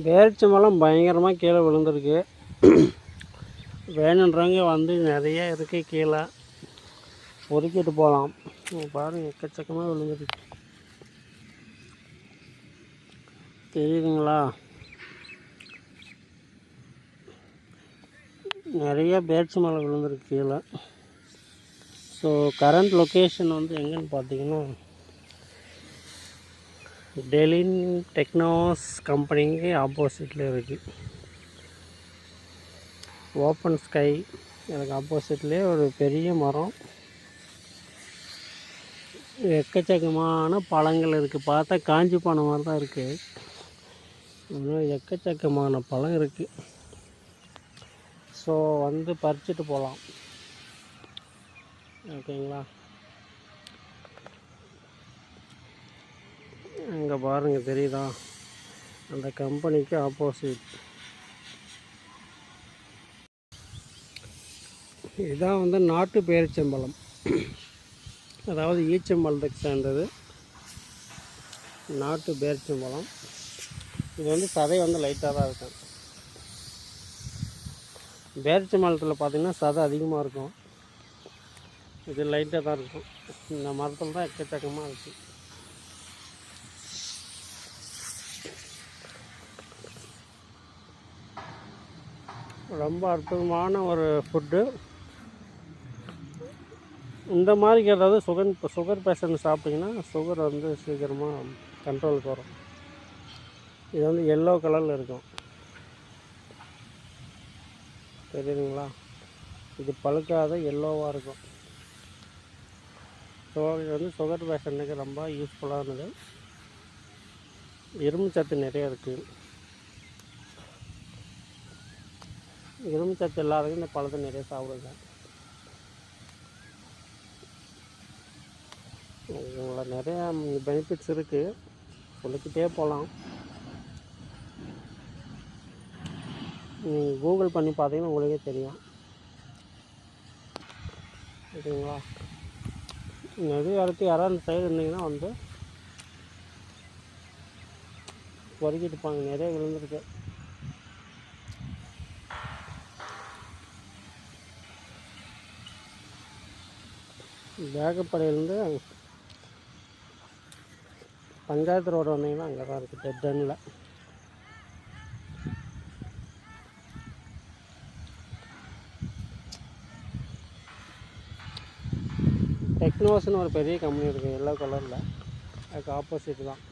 பேரிச்சம்பழம் பயங்கரமாக கீழே விழுந்திருக்கு. வேணுன்றவங்க வந்து நிறைய இருக்குது, கீழே பொறுக்கிட்டு போகலாம். பாருங்கள், எக்கச்சக்கமாக விழுந்துருக்கு. தெரியுதுங்களா? நிறைய பேரிச்சம்பழம் விழுந்திருக்கு கீழே. ஸோ கரண்ட் லொக்கேஷன் வந்து எங்கன்னு பார்த்தீங்கன்னா, டெலின் டெக்னாஸ் கம்பெனிக்கு ஆப்போசிட்டில் இருக்குது. ஓப்பன் ஸ்கை எனக்கு ஆப்போசிட்லேயே ஒரு பெரிய மரம், எக்கச்சக்கமான பழங்கள் இருக்குது. பார்த்தா காஞ்சி போன மாதிரி தான் இருக்குது. இன்னும் எக்கச்சக்கமான பழம் இருக்குது. ஸோ வந்து பறிச்சுட்டு போகலாம். ஓகேங்களா? அங்கே பாருங்கள், தெரியுதா? அந்த கம்பெனிக்கு ஆப்போசிட். இதுதான் வந்து நாட்டு பேரிச்சம்பழம், அதாவது ஈச்சம்பழத்துக்கு சேர்ந்தது நாட்டு பேரிச்சம்பழம். இது வந்து சதை வந்து லைட்டாக தான் இருக்கும். பேரிச்சம்பழத்தில் பார்த்திங்கன்னா சதை அதிகமாக இருக்கும், இது லைட்டாக தான் இருக்கும். இந்த மரத்தில் தான் எக்கச்சக்கமாக இருக்குது. ரொம்ப அற்புதமான ஒரு ஃபுட்டு. இந்த மாதிரி ஏதாவது சுகர் பேஷண்ட் சாப்பிட்டிங்கன்னா சுகர் வந்து சீக்கிரமாக கண்ட்ரோலுக்கு வரும். இது வந்து எல்லோ கலரில் இருக்கும், தெரியுதுங்களா? இது பழுக்காத எல்லோவாக இருக்கும். ஸோ இது வந்து சுகர் பேஷண்ட்டுக்கு ரொம்ப யூஸ்ஃபுல்லானது. இரும்பு சத்து நிறைய இருக்குது. இரும்பு சத்து இல்லாதவங்க இந்த பழத்தை நிறைய சாப்பிடுங்க. உங்களை நிறையா பெனிஃபிட்ஸ் இருக்குது, சொல்லிக்கிட்டே போகலாம். நீங்கள் கூகுள் பண்ணி பார்த்தீங்கன்னா உங்களுக்கே தெரியும். ஓகேங்களா? நிறைய அடுத்து யாராவது அந்த சைடு இருந்தீங்கன்னா வந்து பொறுக்கிட்டு போங்க. நிறைய விழுந்துருக்கு. வேகப்படையிலேருந்து பஞ்சாயத்து ரோடு வந்தீங்கன்னா அங்கே தான் இருக்குது, டெட் எண்டில். டெக்னோஸ்னு ஒரு பெரிய கம்பெனி இருக்குது, எல்லோ கலரில். அதுக்கு ஆப்போசிட் தான்.